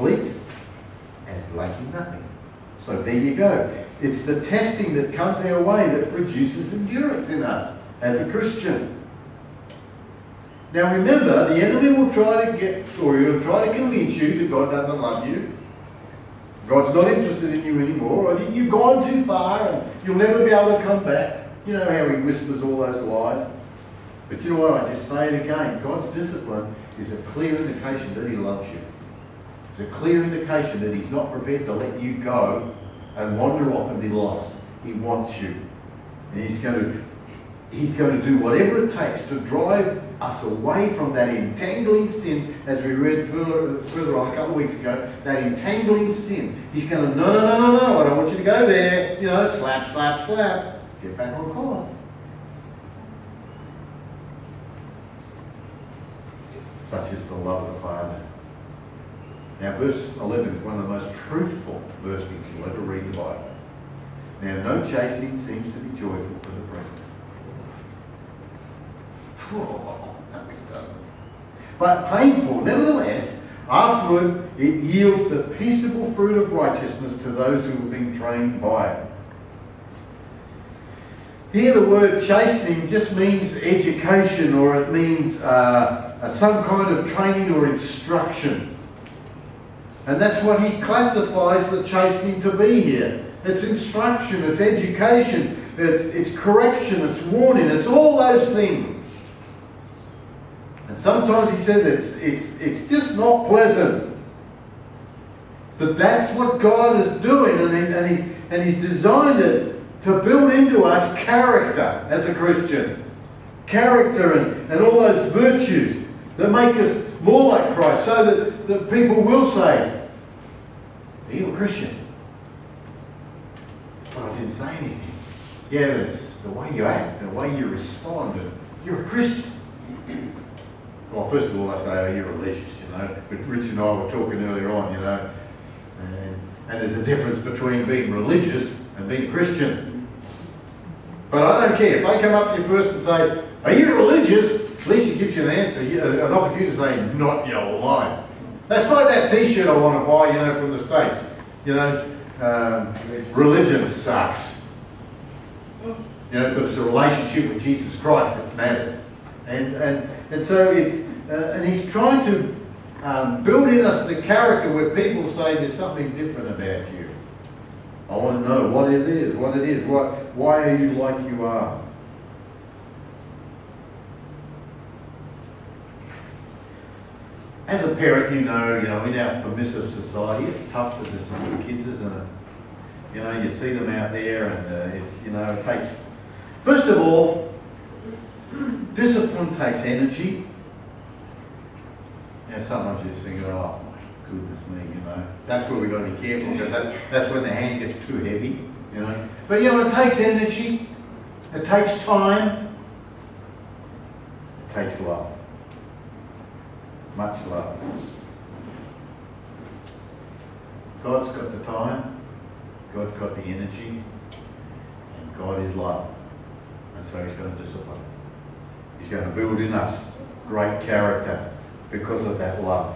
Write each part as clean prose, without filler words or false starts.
complete and lacking nothing. So there you go. It's the testing that comes our way that produces endurance in us as a Christian. Now remember, the enemy will try to try to convince you that God doesn't love you. God's not interested in you anymore, or that you've gone too far and you'll never be able to come back. You know how he whispers all those lies. But you know what, I just say it again, God's discipline is a clear indication that he loves you. It's a clear indication that he's not prepared to let you go and wander off and be lost. He wants you. And he's going to do whatever it takes to drive us away from that entangling sin, as we read further on a couple of weeks ago, that entangling sin. He's going to, no, I don't want you to go there. You know, slap, slap, slap. Get back on course. Such is the love of the Father. Now, verse 11 is one of the most truthful verses you'll ever read in the Bible. Now, no chastening seems to be joyful for the present. Oh, no, it doesn't. But painful, nevertheless, afterward it yields the peaceable fruit of righteousness to those who have been trained by it. Here the word chastening just means education, or it means some kind of training or instruction. And that's what he classifies the chastening to be here. It's instruction, it's education, it's correction, it's warning, it's all those things. And sometimes he says it's just not pleasant. But that's what God is doing, and he's designed it to build into us character as a Christian. Character and all those virtues that make us more like Christ, so that people will say, "Are you a Christian?" Well, I didn't say anything. Yeah, but it's the way you act, the way you respond, and you're a Christian. Well, first of all, I say, "Oh, you're religious," you know. But Rich and I were talking earlier on, you know, and there's a difference between being religious and being a Christian. But I don't care. If they come up to you first and say, "Are you religious?" at least it gives you an answer, an opportunity to say, "Not your life." That's like that T-shirt I want to buy, you know, from the States. You know, religion sucks. You know, but it's a relationship with Jesus Christ that matters. And so it's, and he's trying to build in us the character where people say there's something different about you. I want to know what it is, why are you like you are? As a parent, you know, in our permissive society, it's tough to discipline kids, isn't it? You know, you see them out there, and it's, you know, it takes. First of all, discipline takes energy. Now, sometimes you think, "Oh my goodness me," you know. That's where we've got to be careful, because that's when the hand gets too heavy, you know. But you know, it takes energy. It takes time. It takes love. Much love. God's got the time, God's got the energy, and God is love. And so he's going to discipline. He's going to build in us great character because of that love.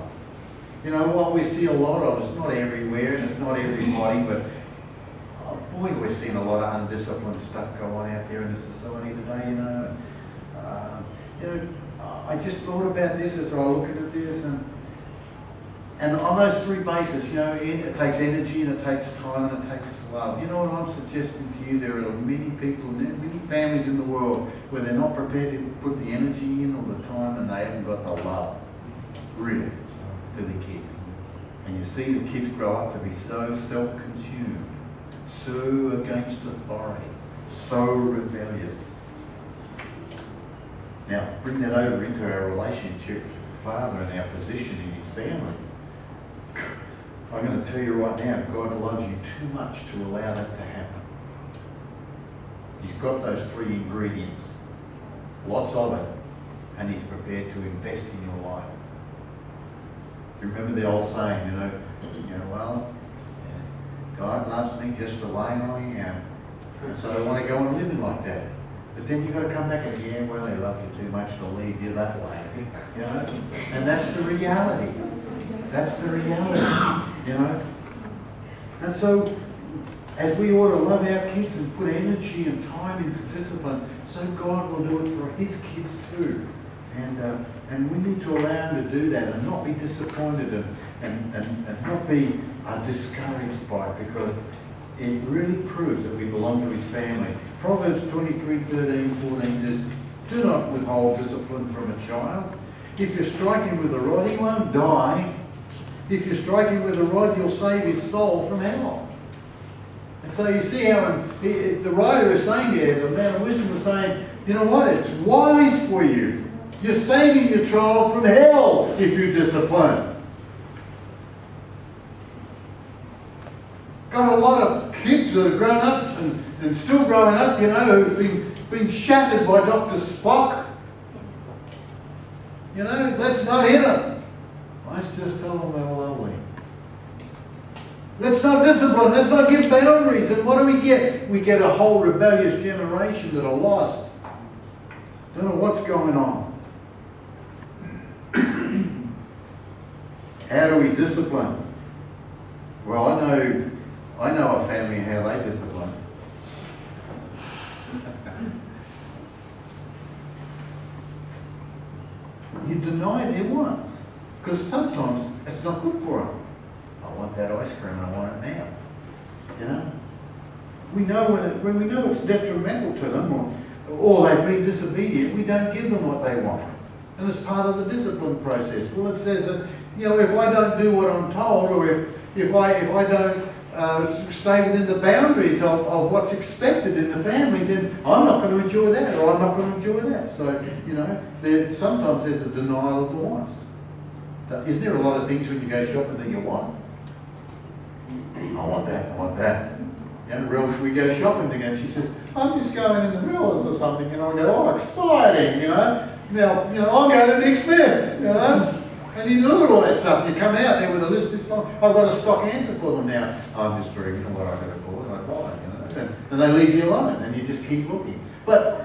You know, what we see a lot of, it's not everywhere and it's not everybody, but oh boy, we're seeing a lot of undisciplined stuff go on out there in the society today, you know. I just thought about this as I look at this, and on those three bases, you know, it takes energy, and it takes time, and it takes love. You know what I'm suggesting to you? There are many people, many families in the world where they're not prepared to put the energy in all the time, and they haven't got the love, really, to the kids. And you see the kids grow up to be so self-consumed, so against authority, so rebellious. Now, bring that over into our relationship with the Father and our position in his family. I'm going to tell you right now, God loves you too much to allow that to happen. He's got those three ingredients, lots of it, and he's prepared to invest in your life. You remember the old saying, you know, well, God loves me just the way I am, and so I want to go on living like that. But then you've got to come back and, yeah, well, they love you too much to leave you that way. You know? And that's the reality. That's the reality. you know. And so, as we ought to love our kids and put energy and time into discipline, so God will do it for His kids too. And we need to allow Him to do that and not be disappointed and not be discouraged by it, because it really proves that we belong to His family. Proverbs 23:13-14 says, "Do not withhold discipline from a child. If you strike him with a rod, he won't die. If you strike him with a rod, you'll save his soul from hell." And so you see how the writer is saying there, the man of wisdom was saying, you know what, it's wise for you. You're saving your child from hell if you discipline. Got a lot of kids that have grown up and still growing up, you know, who've been shattered by Dr. Spock. You know, that's not in them. Let's just tell them they're lovely. Let's not discipline. Let's not give boundaries. And what do we get? We get a whole rebellious generation that are lost. Don't know what's going on. How do we discipline? Well, I know a family how they discipline. You deny their wants, because sometimes it's not good for them. I want that ice cream and I want it now. You know? We know when we know it's detrimental to them, or they've been disobedient, we don't give them what they want. And it's part of the discipline process. Well, it says that, you know, if I don't do what I'm told, or if I don't stay within the boundaries of what's expected in the family, then I'm not going to enjoy that, or I'm not going to enjoy that. So, you know, sometimes there's a denial of the wants. Isn't there a lot of things when you go shopping that you want? I want that, I want that. And Rel, we go shopping together, she says, I'm just going in the Mills or something, and I go, oh, exciting, you know. Now, you know, I'll go to Nick Smith, you know. And you look at all that stuff, you come out there with a list of stock. I've got a stock answer for them now. I'm just drinking what I can afford, and I buy it, you know. And they leave you alone, and you just keep looking. But,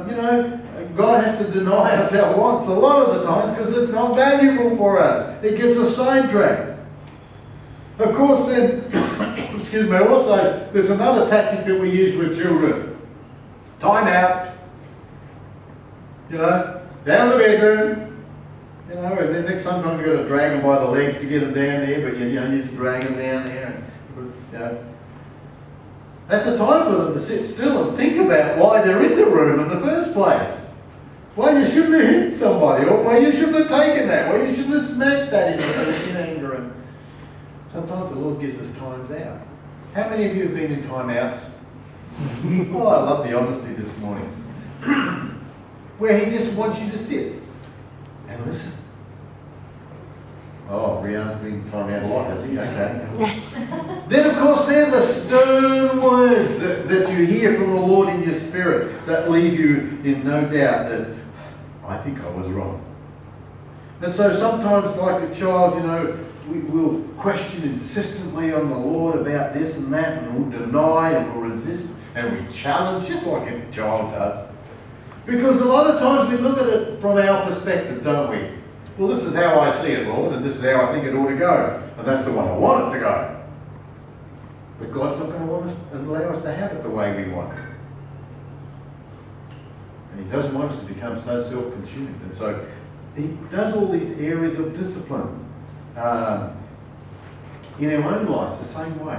you know, God has to deny us our wants a lot of the times because it's not valuable for us. It gets us sidetracked. Of course, then, excuse me, also, there's another tactic that we use with children. Time out. You know, down the bedroom. You know, and then sometimes you've got to drag them by the legs to get them down there, but you just drag them down there. And, you know, that's the time for them to sit still and think about why they're in the room in the first place. Why you shouldn't have hit somebody, or why you shouldn't have taken that, why you shouldn't have smacked that in anger. And sometimes the Lord gives us times out. How many of you have been in timeouts? Oh, I love the honesty this morning. Where He just wants you to sit and listen. Oh, Rian's been in timeout a lot, has he? Okay. Then, of course, there are the stern words that you hear from the Lord in your spirit that leave you in no doubt that I think I was wrong. And so sometimes, like a child, you know, we will question insistently on the Lord about this and that, and we'll deny and we'll resist and we challenge, just like a child does. Because a lot of times we look at it from our perspective, don't we? Well, this is how I see it, Lord, and this is how I think it ought to go. And that's the way I want it to go. But God's not going to want us and allow us to have it the way we want it. And He doesn't want us to become so self-consumed. And so He does all these areas of discipline in our own lives the same way.